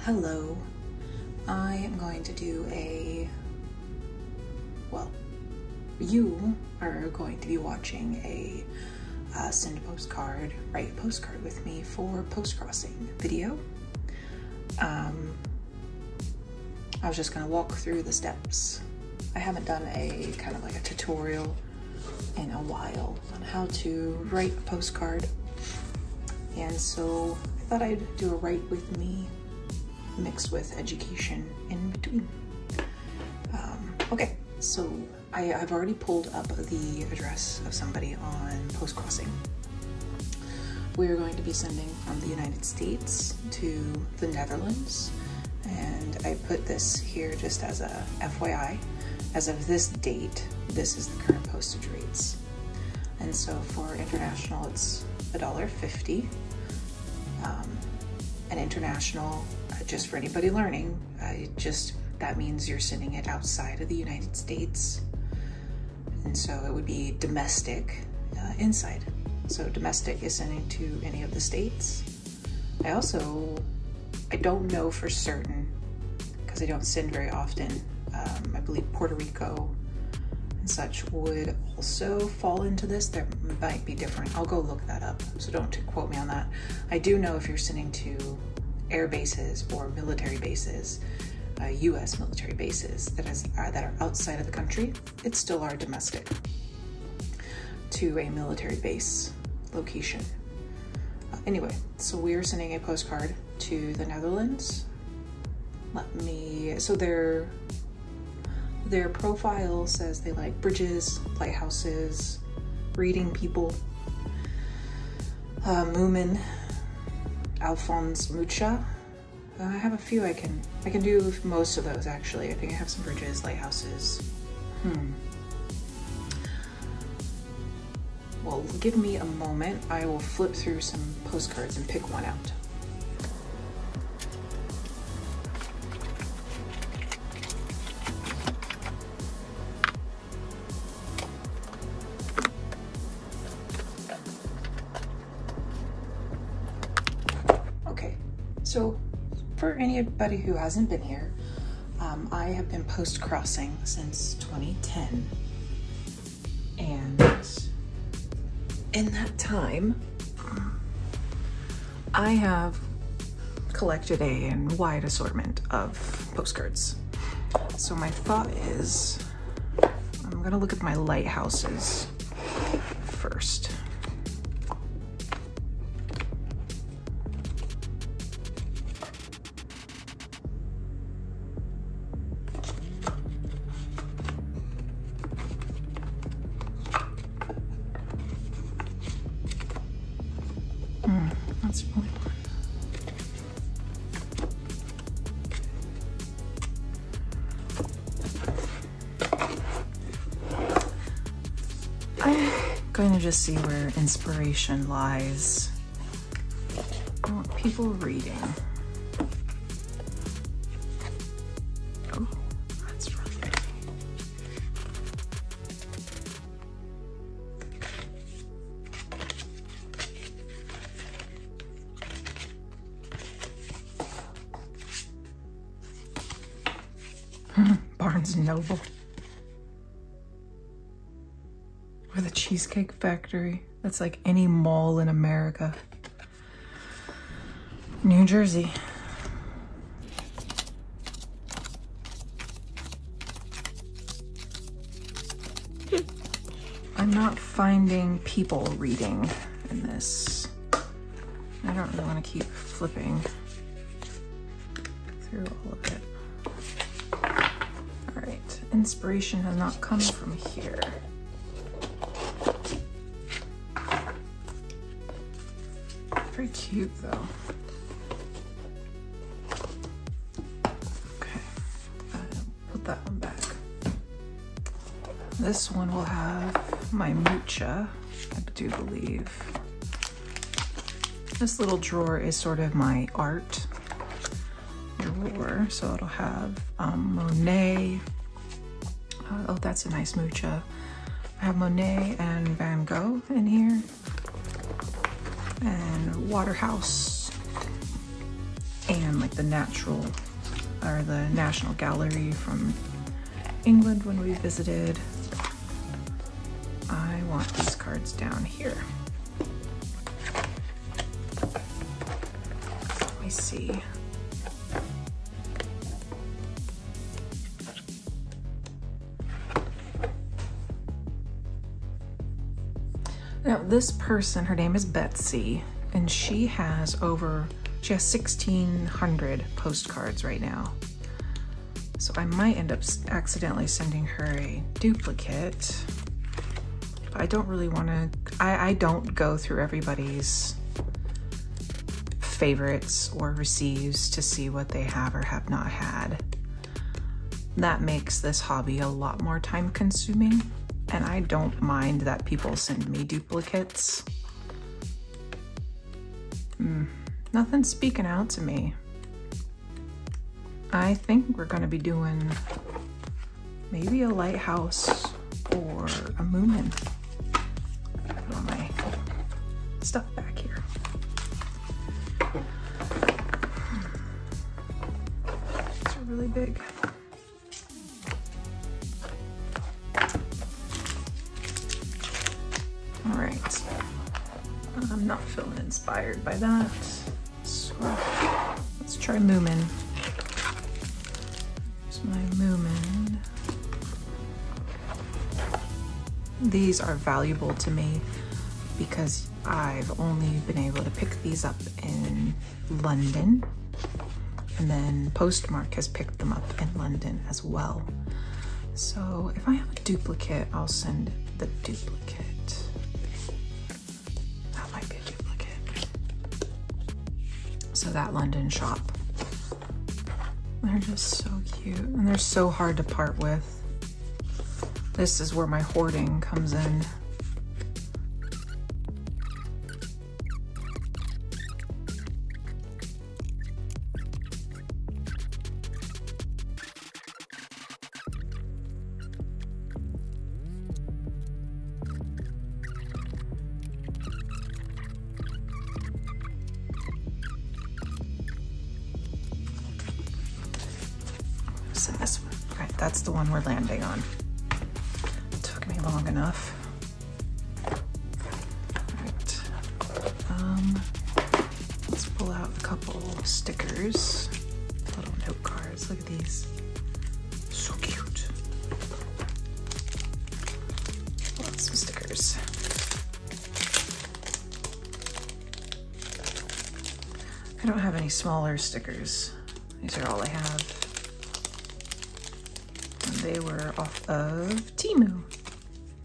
Hello, I am going to do you are going to be watching a send a postcard, write a postcard with me for postcrossing video. I was just gonna walk through the steps. I haven't done a kind of like a tutorial in a while on how to write a postcard. And so I thought I'd do a write with me mixed with education in between. Okay, so I've already pulled up the address of somebody on Postcrossing. We're going to be sending from the United States to the Netherlands. And I put this here just as a FYI. As of this date, this is the current postage rates. And so for international, it's $1.50. And international, just for anybody learning, that means you're sending it outside of the United States. And so it would be domestic inside. So domestic is sending to any of the states. I don't know for certain because I don't send very often. I believe Puerto Rico and such would also fall into this. There might be different. I'll go look that up, so don't quote me on that. I do know if you're sending to air bases or military bases, US military bases that are outside of the country, it's still our domestic to a military base location. Anyway, so we are sending a postcard to the Netherlands. So their profile says they like bridges, lighthouses, reading people, Moomin, Alphonse Mucha. I have a few I can do most of those actually. I think I have some bridges, lighthouses. Well, give me a moment. I will flip through some postcards and pick one out. Okay, so for anybody who hasn't been here, I have been postcrossing since 2010. And in that time, I have collected a wide assortment of postcards. So my thought is, I'm gonna look at my lighthouses first. That's really fun. I'm going to just see where inspiration lies. I want people reading. Oh, that's right. Barnes & Noble. Or the Cheesecake Factory. That's like any mall in America. New Jersey. I'm not finding people reading in this. I don't really want to keep flipping through all of it. Inspiration has not come from here. Very cute though. Okay, put that one back. This one will have my Mucha, I do believe. This little drawer is sort of my art drawer, so it'll have Monet. Oh, that's a nice Mucha. I have Monet and Van Gogh in here. And Waterhouse. and like the National Gallery from England when we visited. I want these cards down here. Let me see. Now this person, her name is Betsy, and she has 1,600 postcards right now. So I might end up accidentally sending her a duplicate. But I don't really want to, I don't go through everybody's favorites or receives to see what they have or have not had. That makes this hobby a lot more time consuming. And I don't mind that people send me duplicates. Nothing's speaking out to me. I think we're gonna be doing maybe a lighthouse or a moomin. Put all my stuff back here. These are really big. All right, I'm not feeling inspired by that. So let's try moomin. Here's my moomin. These are valuable to me because I've only been able to pick these up in London, and then Postmark has picked them up in London as well. So if I have a duplicate, I'll send the duplicate. That might be a duplicate. So that London shop. They're just so cute, and they're so hard to part with. This is where my hoarding comes in. Send this one. All right, that's the one we're landing on. Took me long enough. All right. Let's pull out a couple stickers, little note cards. Look at these. So cute. Pull out some stickers. I don't have any smaller stickers. These are all I have. They were off of Temu,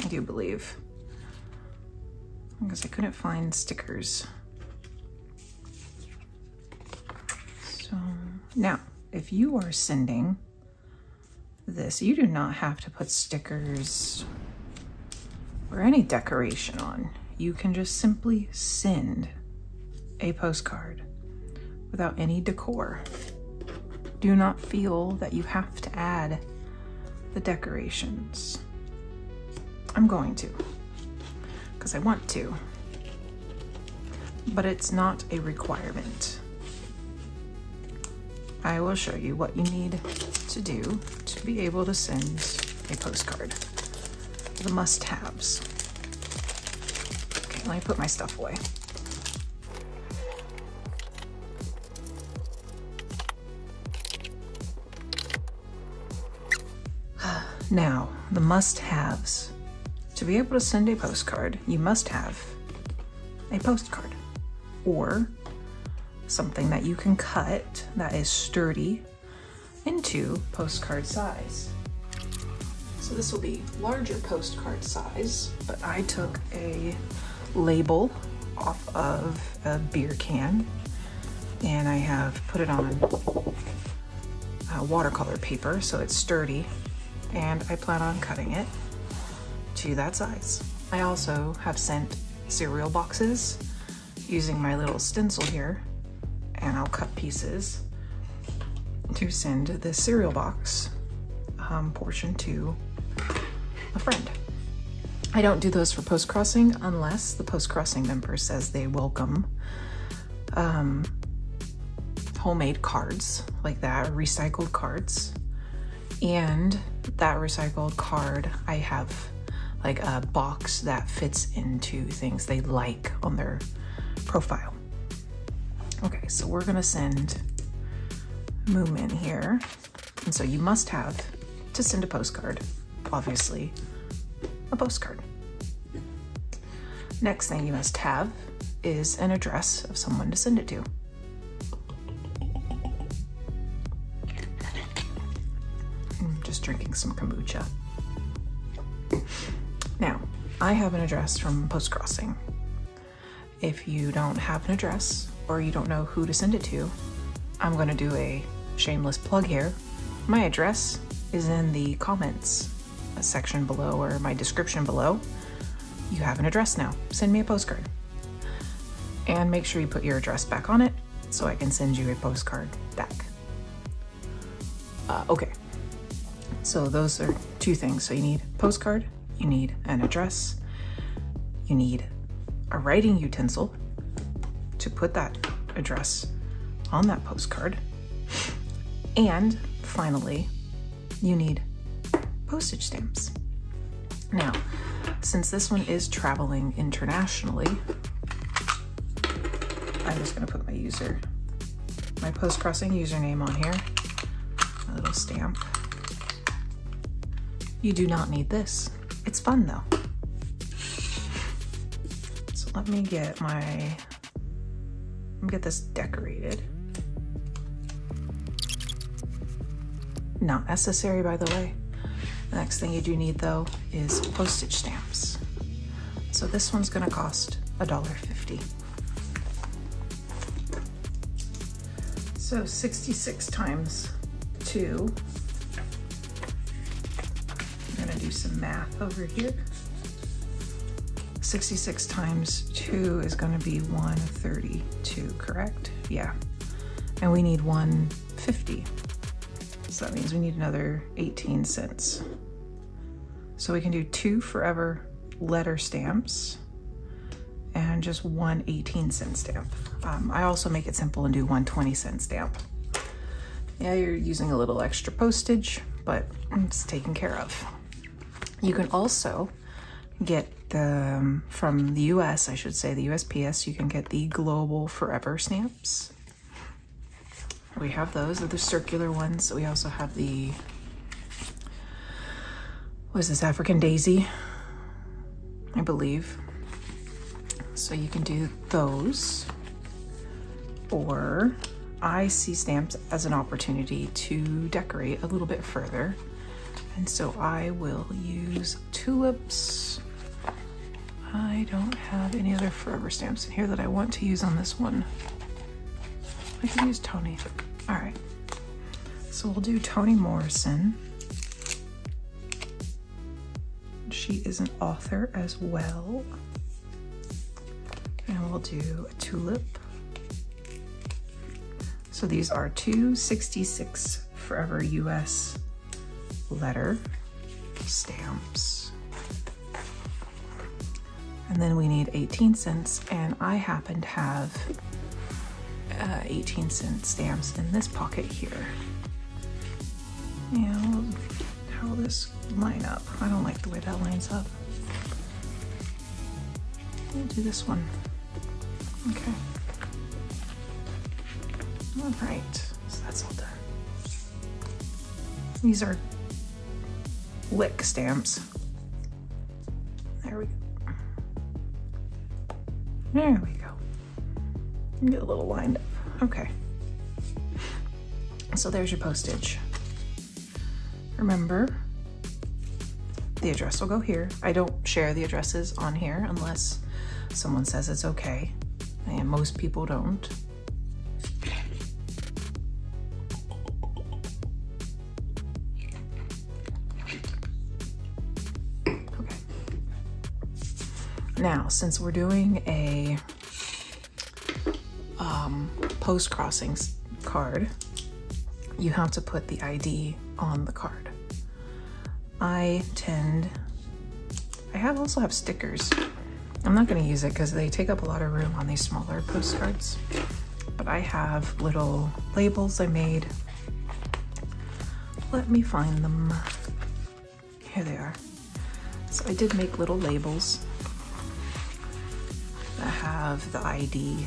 I do believe, because I couldn't find stickers. So now, if you are sending this, you do not have to put stickers or any decoration on. You can just simply send a postcard without any decor. Do not feel that you have to add the decorations. I'm going to, because I want to, but it's not a requirement. I will show you what you need to do to be able to send a postcard. The must-haves. Okay, let me put my stuff away. Now, the must-haves. To be able to send a postcard, you must have a postcard or something that you can cut that is sturdy into postcard size. So this will be larger postcard size, but I took a label off of a beer can and I have put it on watercolor paper so it's sturdy, and I plan on cutting it to that size. I also have sent cereal boxes using my little stencil here, and I'll cut pieces to send the cereal box portion to a friend. I don't do those for Postcrossing unless the Postcrossing member says they welcome homemade cards like that, or recycled cards. And that recycled card, I have like a box that fits into things they like on their profile. Okay, so we're gonna send Moomin here. And so you must have, to send a postcard, obviously, a postcard. Next thing you must have is an address of someone to send it to. I'm just drinking some kombucha. Now, I have an address from Postcrossing. If you don't have an address or you don't know who to send it to, I'm going to do a shameless plug here. My address is in the comments section below, or my description below. You have an address now. Send me a postcard. And make sure you put your address back on it so I can send you a postcard back. Okay, so those are two things. So you need a postcard, you need an address, you need a writing utensil to put that address on that postcard, and finally, you need postage stamps. Now, since this one is traveling internationally, I'm just gonna put my Postcrossing username on here, a little stamp. You do not need this. It's fun though. So let me get this decorated. Not necessary, by the way. The next thing you do need though is postage stamps. So this one's gonna cost $1.50. So 66 times 2. I'm gonna do some math over here. 66 times 2 is gonna be 132, correct? Yeah. And we need 150. So that means we need another 18 cents. So we can do 2 forever letter stamps and just one 18-cent stamp. I also make it simple and do one 20-cent stamp. Yeah, you're using a little extra postage, but it's taken care of. You can also get from the US, I should say, the USPS, you can get the global forever stamps. We have those, are the circular ones. We also have the, what is this, African daisy, I believe. So you can do those, or I see stamps as an opportunity to decorate a little bit further. And so I will use tulips. I don't have any other forever stamps in here that I want to use on this one. I could use Toni. All right, so we'll do Toni Morrison. She is an author as well. And we'll do a tulip. So these are 266 Forever US letter stamps. And then we need 18 cents, and I happen to have 18-cent stamps in this pocket here. And how will this line up? I don't like the way that lines up. We'll do this one. Okay. All right, so that's all done. These are lick stamps. There we go. There we go. Get a little lined up. Okay. So there's your postage. Remember, the address will go here. I don't share the addresses on here unless someone says it's okay, and most people don't. Okay. Now, since we're doing a Postcrossing card, you have to put the ID on the card. I also have stickers. I'm not going to use it because they take up a lot of room on these smaller postcards, but I have little labels I made. Let me find them. Here they are. So I did make little labels that have the ID,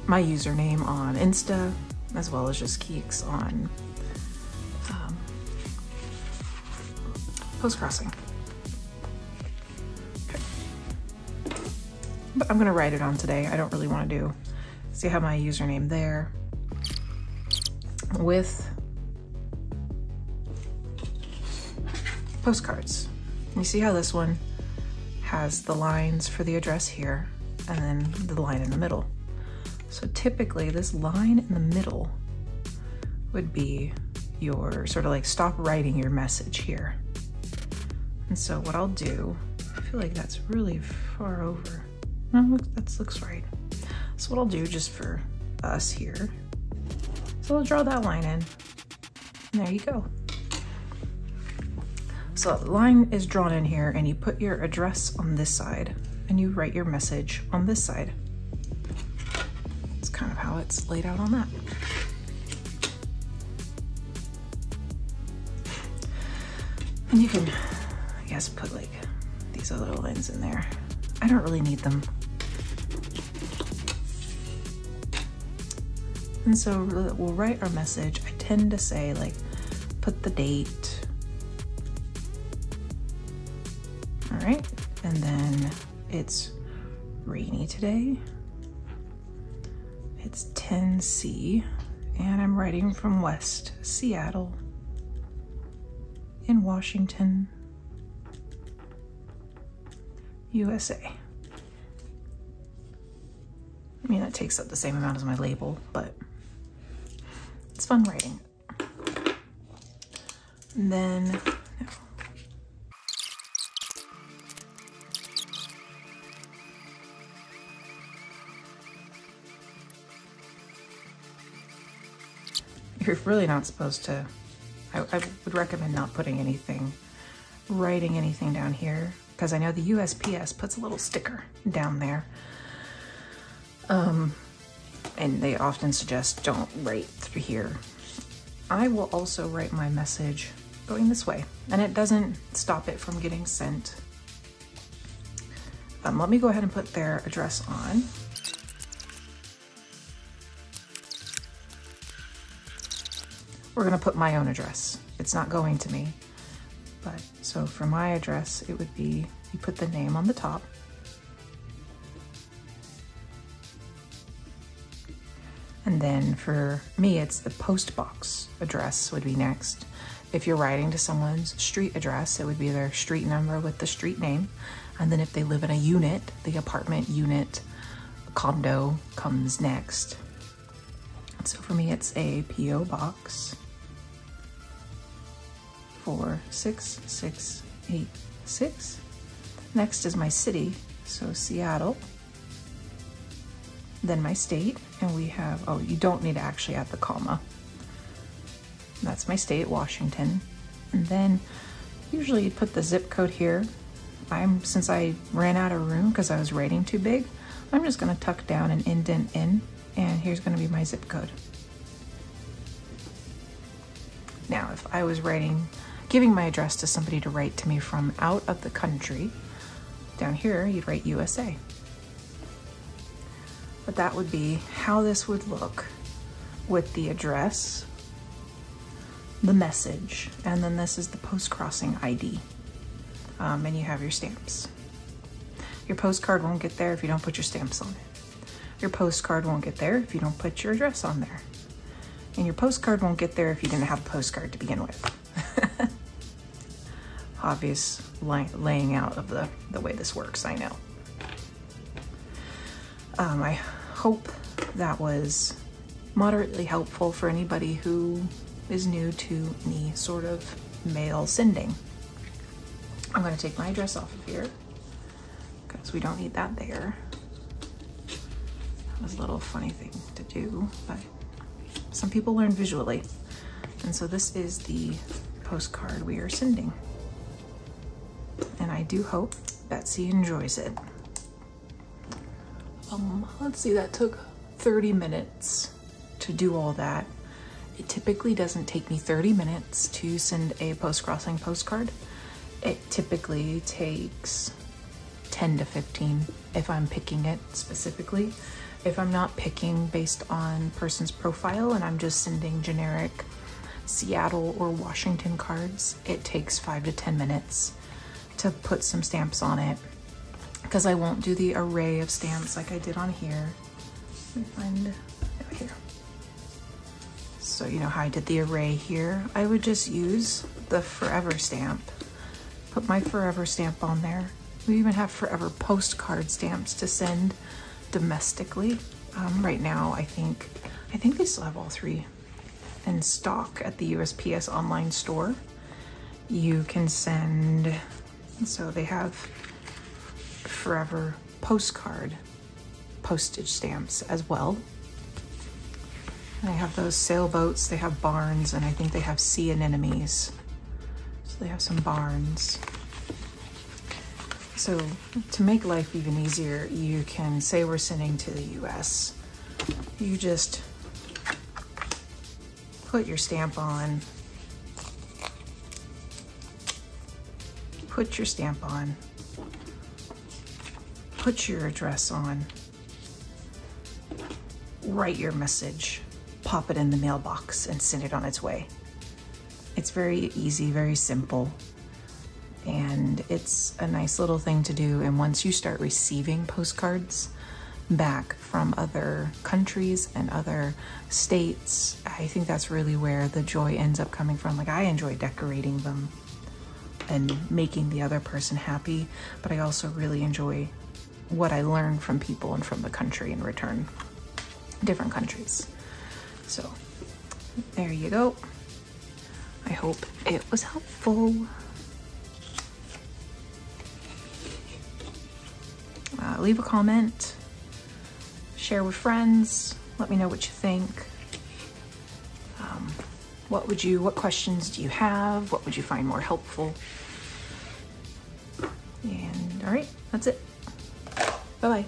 my username on Insta, as well as just Keeks on Postcrossing. Okay. But I'm gonna write it on today. I don't really want to do, see how my username there with postcards. You see how this one has the lines for the address here and then the line in the middle. So typically this line in the middle would be your sort of like stop writing your message here. And so what I'll do, I feel like that's really far over. No, that looks right. So what I'll do just for us here, so I'll draw that line in, and there you go. So the line is drawn in here and you put your address on this side and you write your message on this side. It's kind of how it's laid out on that. And you can, I guess, put like these other lines in there. I don't really need them. And so we'll write our message. I tend to say like, put the date. All right, and then it's rainy today. It's 10C, and I'm writing from West Seattle in Washington, USA. I mean, that takes up the same amount as my label, but it's fun writing. And then, you're really not supposed to, I would recommend not putting anything, writing anything down here, because I know the USPS puts a little sticker down there. And they often suggest don't write through here. I will also write my message going this way, and it doesn't stop it from getting sent. Let me go ahead and put their address on. We're gonna put my own address. It's not going to me, but so for my address, it would be, you put the name on the top. And then for me, it's the post box address would be next. If you're writing to someone's street address, it would be their street number with the street name. And then if they live in a unit, the apartment unit, condo comes next. So for me, it's a P.O. box 46686. Next is my city, so Seattle. Then my state, and we have, oh, you don't need to actually add the comma. That's my state, Washington. And then usually you put the zip code here. Since I ran out of room because I was writing too big, I'm just gonna tuck down and indent in, and here's gonna be my zip code. Now, if I was giving my address to somebody to write to me from out of the country, down here, you'd write USA. But that would be how this would look with the address, the message, and then this is the post-crossing ID. And you have your stamps. Your postcard won't get there if you don't put your stamps on it. Your postcard won't get there if you don't put your address on there. And your postcard won't get there if you didn't have a postcard to begin with. Obvious laying out of the way this works, I know. I hope that was moderately helpful for anybody who is new to any sort of mail sending. I'm going to take my address off of here because we don't need that there. That was a little funny thing to do, but some people learn visually. And so this is the postcard we are sending. And I do hope Betsy enjoys it. Let's see, that took 30 minutes to do all that. It typically doesn't take me 30 minutes to send a post-crossing postcard. It typically takes 10 to 15 if I'm picking it specifically. If I'm not picking based on person's profile and I'm just sending generic Seattle or Washington cards, it takes 5 to 10 minutes to put some stamps on it, because I won't do the array of stamps like I did on here. Let me find it here. So you know how I did the array here? I would just use the forever stamp. Put my forever stamp on there. We even have forever postcard stamps to send domestically. Right now, I think they still have all three in stock at the USPS online store. You can send, so they have forever postcard postage stamps as well. And they have those sailboats, they have barns, and I think they have sea anemones. So they have some barns. So to make life even easier, you can say we're sending to the US. You just put your stamp on, put your stamp on, put your address on, write your message, pop it in the mailbox, and send it on its way. It's very easy, very simple, and it's a nice little thing to do. And once you start receiving postcards back from other countries and other states, I think that's really where the joy ends up coming from. Like, I enjoy decorating them and making the other person happy, but I also really enjoy what I learn from people and from the country in return, different countries. So there you go. I hope it was helpful. Leave a comment, share with friends, let me know what you think. What questions do you have? What would you find more helpful? And all right, that's it. Bye-bye.